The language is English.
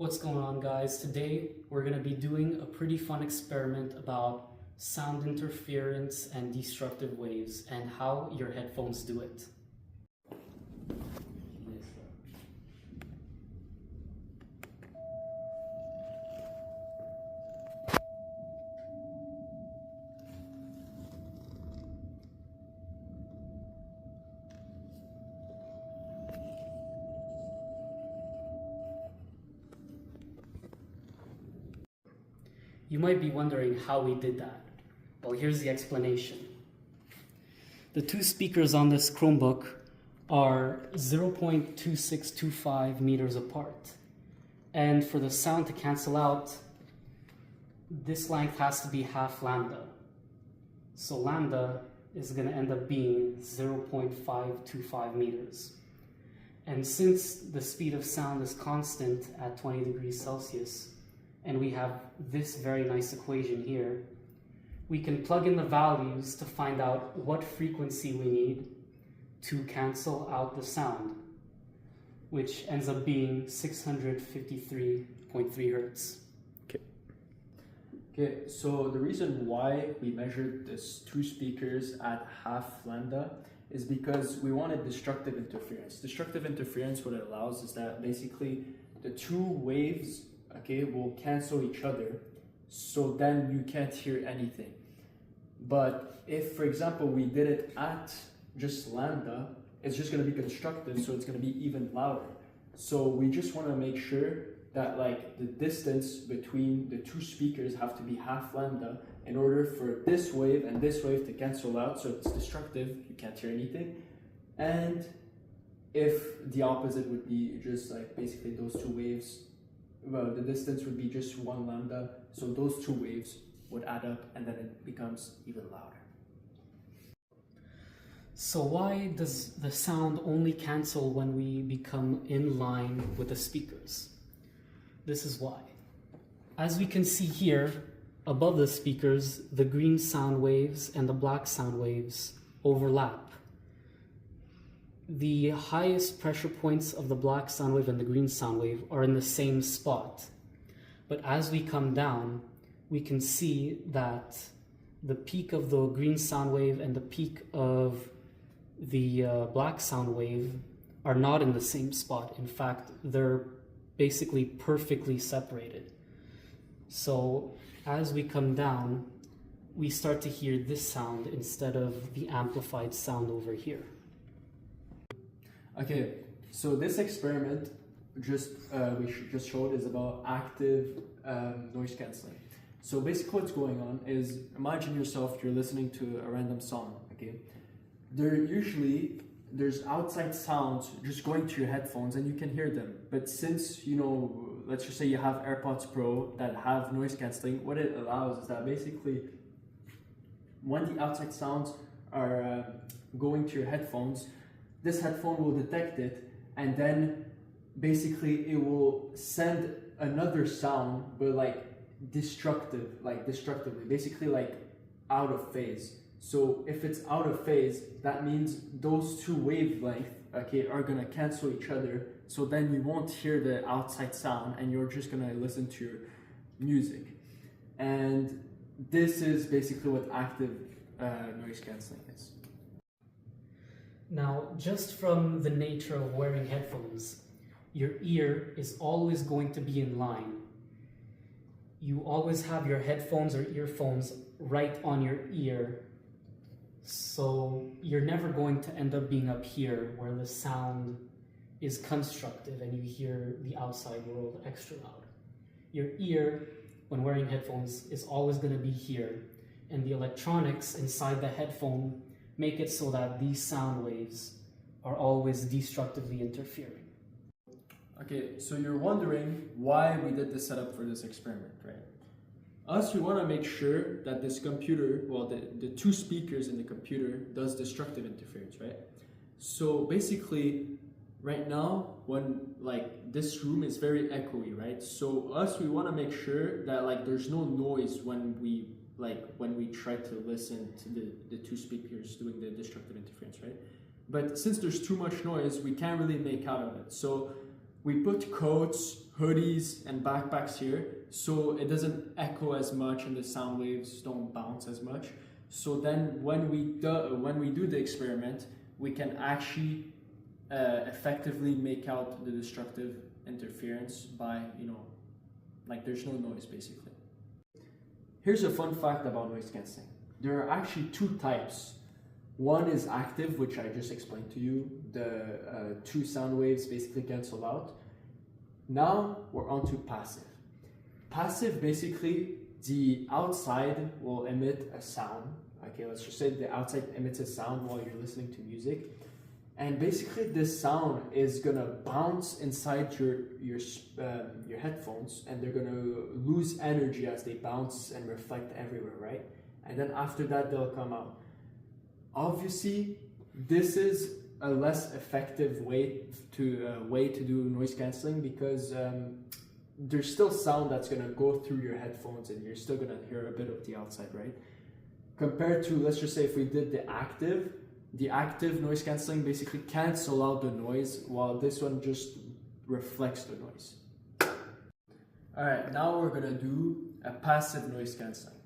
What's going on, guys? Today we're going to be doing a pretty fun experiment about sound interference and destructive waves and how your headphones do it. You might be wondering how we did that. Well, here's the explanation. The two speakers on this Chromebook are 0.2625 meters apart. And for the sound to cancel out, this length has to be half lambda. So lambda is going to end up being 0.525 meters. And since the speed of sound is constant at 20 degrees Celsius, and we have this very nice equation here, we can plug in the values to find out what frequency we need to cancel out the sound, which ends up being 653.3 hertz. Okay, so the reason why we measured these two speakers at half lambda is because we wanted destructive interference. Destructive interference, what it allows is that basically the two waves will cancel each other, so then you can't hear anything. But if, for example, we did it at just lambda, it's just going to be constructive, so it's going to be even louder. So we just want to make sure that the distance between the two speakers have to be half lambda in order for this wave and this wave to cancel out, so it's destructive, you can't hear anything. And if the opposite would be just basically those two waves, well, the distance would be just 1 lambda, so those two waves would add up and then it becomes even louder. So why does the sound only cancel when we become in line with the speakers? This is why. As we can see here, above the speakers, the green sound waves and the black sound waves overlap. The highest pressure points of the black sound wave and the green sound wave are in the same spot. But as we come down, we can see that the peak of the green sound wave and the peak of the black sound wave are not in the same spot. In fact, they're basically perfectly separated. So as we come down, we start to hear this sound instead of the amplified sound over here. Okay, so this experiment we just showed is about active noise cancelling. So basically what's going on is, imagine yourself, you're listening to a random song, okay? There's outside sounds just going to your headphones and you can hear them. But since, let's just say you have AirPods Pro that have noise cancelling, what it allows is that basically when the outside sounds are going to your headphones, this headphone will detect it, and then basically it will send another sound, but destructively, basically out of phase. So if it's out of phase, that means those two wavelengths, are gonna cancel each other. So then you won't hear the outside sound, and you're just gonna listen to your music. And this is basically what active noise cancelling is. Now, just from the nature of wearing headphones, your ear is always going to be in line. You always have your headphones or earphones right on your ear, so you're never going to end up being up here where the sound is constructive and you hear the outside world extra loud. Your ear, when wearing headphones, is always going to be here, and the electronics inside the headphone make it so that these sound waves are always destructively interfering. Okay, so you're wondering why we did this setup for this experiment, right? We want to make sure that this computer, the two speakers in the computer does destructive interference, right? So basically, right now, when this room is very echoey, right? So we want to make sure that there's no noise when we try to listen to the two speakers doing the destructive interference, right? But since there's too much noise, we can't really make out of it. So we put coats, hoodies, and backpacks here so it doesn't echo as much and the sound waves don't bounce as much. So then when we do the experiment, we can actually effectively make out the destructive interference by, like there's no noise basically. Here's a fun fact about noise cancelling. There are actually two types. One is active, which I just explained to you. The two sound waves basically cancel out. Now we're on to passive. Passive, basically, the outside will emit a sound. Okay, let's just say the outside emits a sound while you're listening to music. And basically this sound is gonna bounce inside your headphones, and they're gonna lose energy as they bounce and reflect everywhere, right? And then after that, they'll come out. Obviously, this is a less effective way to do noise cancelling because there's still sound that's gonna go through your headphones, and you're still gonna hear a bit of the outside, right? Compared to, let's just say, if we did the active noise cancelling basically cancel out the noise, while this one just reflects the noise. Alright, now we're gonna do a passive noise cancelling.